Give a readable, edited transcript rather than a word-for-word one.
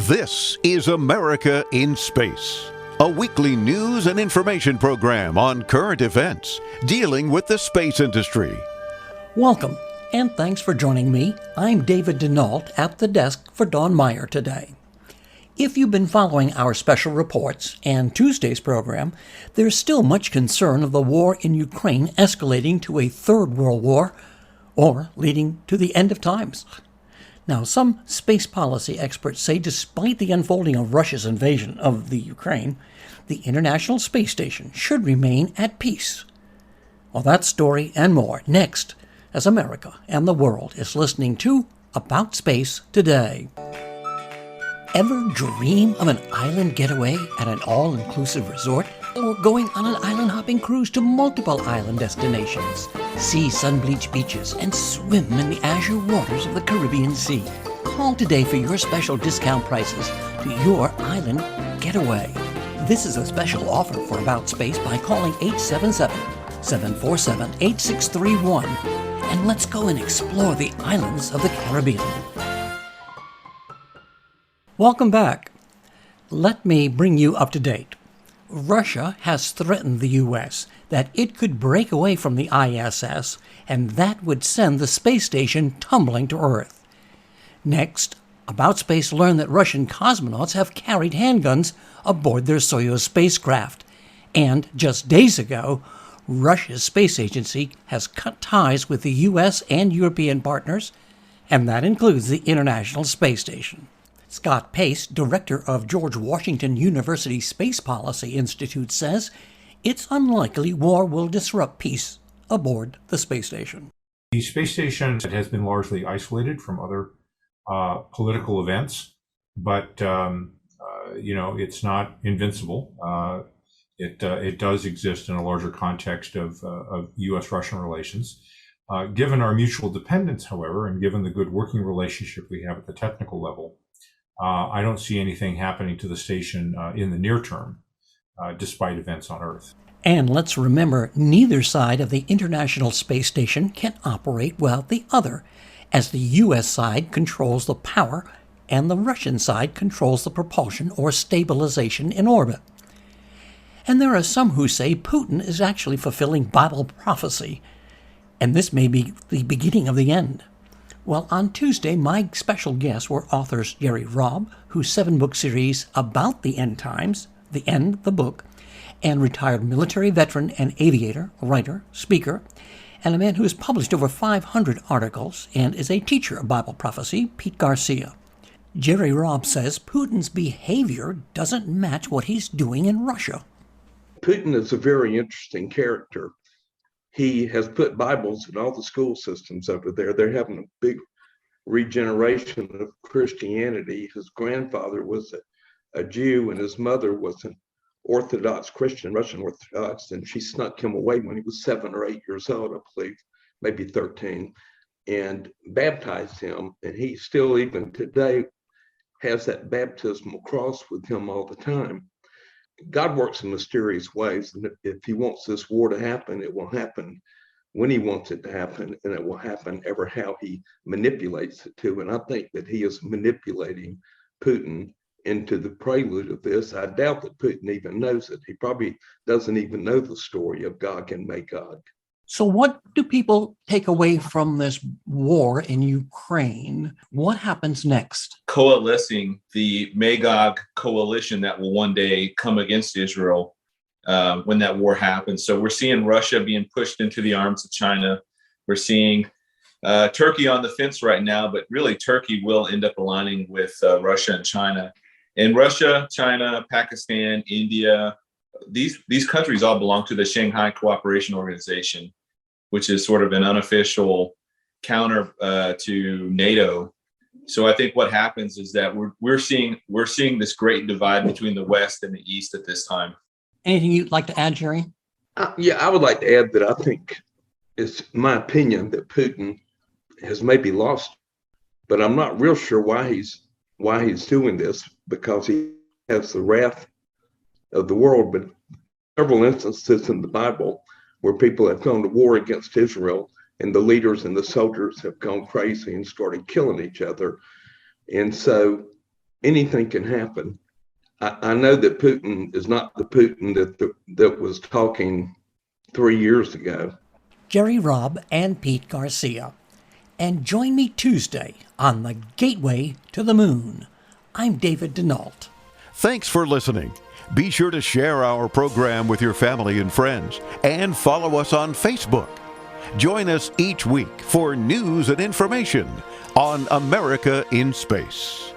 This is America in Space, a weekly news and information program on current events dealing with the space industry. Welcome, and thanks for joining me. I'm David Denault at the desk for Dawn Meyer today. If you've been following our special reports and Tuesday's program, there's still much concern of the war in Ukraine escalating to a third world war or leading to the end of times. Now, some space policy experts say despite the unfolding of Russia's invasion of the Ukraine, the International Space Station should remain at peace. Well, that story and more next as America and the world is listening to About Space Today. Ever dream of an island getaway at an all-inclusive resort? Or going on an island-hopping cruise to multiple island destinations? See sun-bleached beaches and swim in the azure waters of the Caribbean Sea. Call today for your special discount prices to your island getaway. This is a special offer for About Space by calling 877-747-8631. And let's go and explore the islands of the Caribbean. Welcome back. Let me bring you up to date. Russia has threatened the U.S. that it could break away from the ISS, and that would send the space station tumbling to Earth. Next, About Space learned that Russian cosmonauts have carried handguns aboard their Soyuz spacecraft. And just days ago, Russia's space agency has cut ties with the U.S. and European partners, and that includes the International Space Station. Scott Pace, director of George Washington University Space Policy Institute, says it's unlikely war will disrupt peace aboard the space station. The space station has been largely isolated from other political events, but it's not invincible. It does exist in a larger context of U.S.-Russian relations. Given our mutual dependence, however, and given the good working relationship we have at the technical level, I don't see anything happening to the station in the near term, despite events on Earth. And let's remember, neither side of the International Space Station can operate without the other, as the U.S. side controls the power and the Russian side controls the propulsion or stabilization in orbit. And there are some who say Putin is actually fulfilling Bible prophecy, and this may be the beginning of the end. Well, on Tuesday, my special guests were authors Jerry Robb, whose 7-book series about the end times, The End, the book, and retired military veteran and aviator, writer, speaker, and a man who has published over 500 articles and is a teacher of Bible prophecy, Pete Garcia. Jerry Robb says Putin's behavior doesn't match what he's doing in Russia. Putin is a very interesting character. He has put Bibles in all the school systems over there. They're having a big regeneration of Christianity. His grandfather was a Jew and his mother was an Orthodox Christian, Russian Orthodox, and she snuck him away when he was 7 or 8 years old, I believe, maybe 13, and baptized him. And he still, even today, has that baptismal cross with him all the time. God works in mysterious ways, and if he wants this war to happen, it will happen when he wants it to happen, and it will happen ever how he manipulates it to. And I think that he is manipulating Putin into the prelude of this. I doubt that Putin even knows it. He probably doesn't even know the story of Gog and Magog. So what do people take away from this war in Ukraine? What happens next? Coalescing the Magog coalition that will one day come against Israel when that war happens. So we're seeing Russia being pushed into the arms of China. We're seeing Turkey on the fence right now, but really Turkey will end up aligning with Russia and China. And Russia, China, Pakistan, India, these countries all belong to the Shanghai Cooperation Organization, which is sort of an unofficial counter to NATO. So I think what happens is that we're seeing this great divide between the West and the East at this time. Anything you'd like to add, Jerry? I would like to add that I think it's my opinion that Putin has maybe lost, but I'm not real sure why he's doing this, because he has the wrath of the world. But several instances in the Bible where people have gone to war against Israel and the leaders and the soldiers have gone crazy and started killing each other. And so anything can happen. I know that Putin is not the Putin that was talking 3 years ago. Jerry Robb and Pete Garcia. And join me Tuesday on the Gateway to the Moon. I'm David Denault. Thanks for listening. Be sure to share our program with your family and friends and follow us on Facebook. Join us each week for news and information on America in Space.